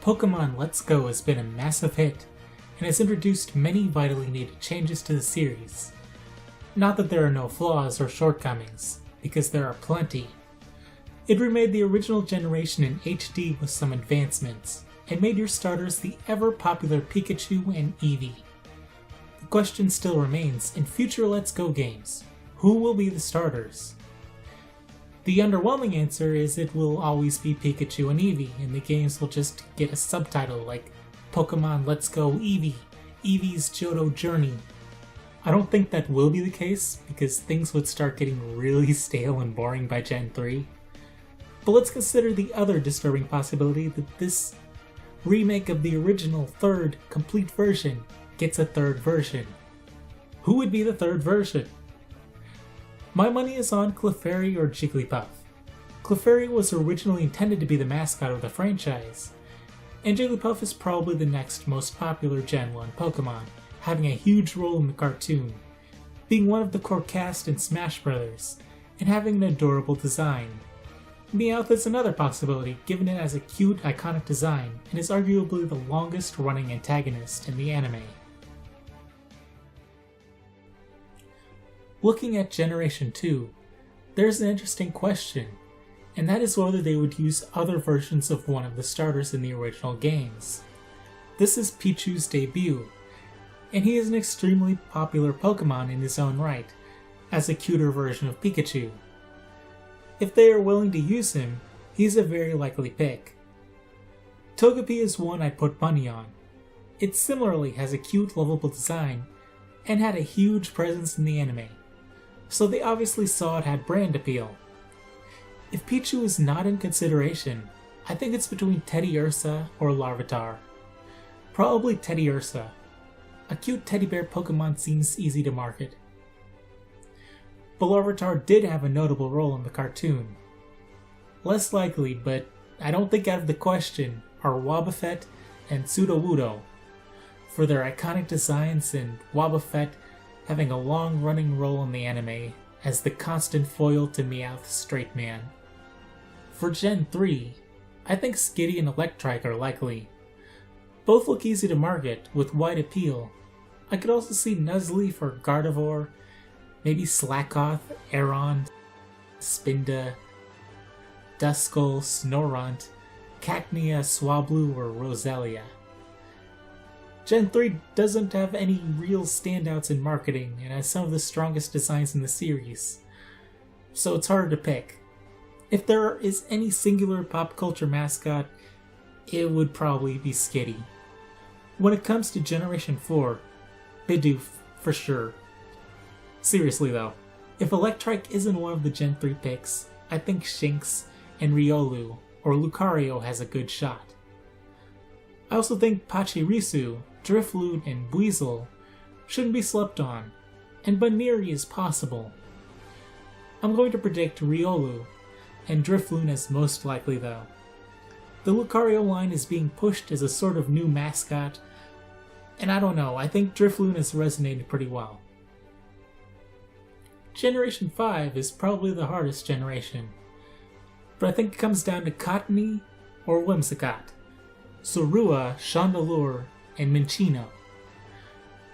Pokemon Let's Go has been a massive hit, and has introduced many vitally needed changes to the series. Not that there are no flaws or shortcomings, because there are plenty. It remade the original generation in HD with some advancements, and made your starters the ever-popular Pikachu and Eevee. The question still remains, in future Let's Go games, who will be the starters? The underwhelming answer is it will always be Pikachu and Eevee, and the games will just get a subtitle like Pokemon Let's Go Eevee, Eevee's Johto Journey. I don't think that will be the case, because things would start getting really stale and boring by Gen 3. But let's consider the other disturbing possibility that this remake of the original third complete version gets a third version. Who would be the third version? My money is on Clefairy or Jigglypuff. Clefairy was originally intended to be the mascot of the franchise, and Jigglypuff is probably the next most popular Gen 1 Pokemon, having a huge role in the cartoon, being one of the core cast in Smash Bros., and having an adorable design. Meowth is another possibility, given it has a cute, iconic design, and is arguably the longest running antagonist in the anime. Looking at Generation 2, there's an interesting question, and that is whether they would use other versions of one of the starters in the original games. This is Pichu's debut, and he is an extremely popular Pokemon in his own right, as a cuter version of Pikachu. If they are willing to use him, he's a very likely pick. Togepi is one I'd put money on. It similarly has a cute, lovable design, and had a huge presence in the anime, so they obviously saw it had brand appeal. If Pichu is not in consideration, I think it's between Teddiursa or Larvitar. Probably Teddiursa. A cute teddy bear Pokemon seems easy to market. But Larvitar did have a notable role in the cartoon. Less likely, but I don't think out of the question, are Wobbuffet and Sudowoodo, for their iconic designs and Wobbuffet having a long-running role in the anime as the constant foil to Meowth's straight man. For Gen 3, I think Skitty and Electrike are likely. Both look easy to market, with wide appeal. I could also see Nuzleaf or Gardevoir, maybe Slackoth, Aeron, Spinda, Duskull, Snorunt, Cacnea, Swablu, or Roselia. Gen 3 doesn't have any real standouts in marketing and has some of the strongest designs in the series, so it's harder to pick. If there is any singular pop culture mascot, it would probably be Skitty. When it comes to Generation 4, Bidoof for sure. Seriously though, if Electrike isn't one of the Gen 3 picks, I think Shinx and Riolu or Lucario has a good shot. I also think Pachirisu, Drifloon, and Buizel shouldn't be slept on, and Baniri is possible. I'm going to predict Riolu, and Drifloon as most likely though. The Lucario line is being pushed as a sort of new mascot, and I don't know, I think Drifloon has resonated pretty well. Generation 5 is probably the hardest generation, but I think it comes down to Cottonee or Whimsicott, Zorua, Chandelure, and Minccino.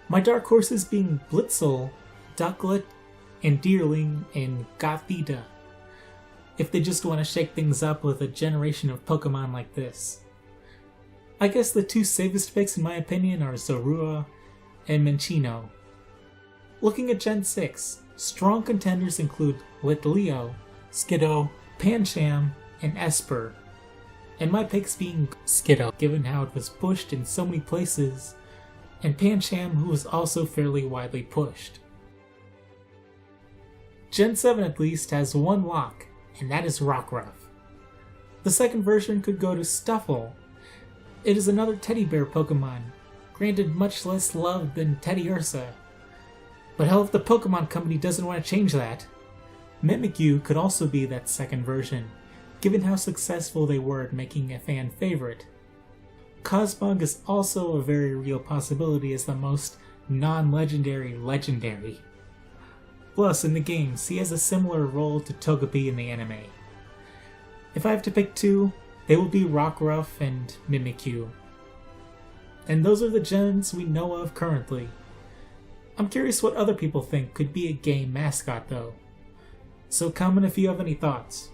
My dark horses being Blitzel, Ducklet, and Deerling, and Gothita, if they just want to shake things up with a generation of Pokemon like this. I guess the two safest picks in my opinion are Zorua and Minccino. Looking at Gen 6, strong contenders include Litleo, Skiddo, Pancham, and Esper, and my picks being Skiddo, given how it was pushed in so many places, and Pancham, who was also fairly widely pushed. Gen 7 at least has one lock, and that is Rockruff. The second version could go to Stuffle. It is another teddy bear Pokemon, granted much less love than Teddiursa. But hell if the Pokemon Company doesn't want to change that. Mimikyu could also be that second version, given how successful they were at making a fan favorite. Cosmog is also a very real possibility as the most non-legendary legendary. Plus, in the games, he has a similar role to Togepi in the anime. If I have to pick two, They will be Rockruff and Mimikyu. And those are the gens we know of currently. I'm curious what other people think could be a game mascot though. So comment if you have any thoughts.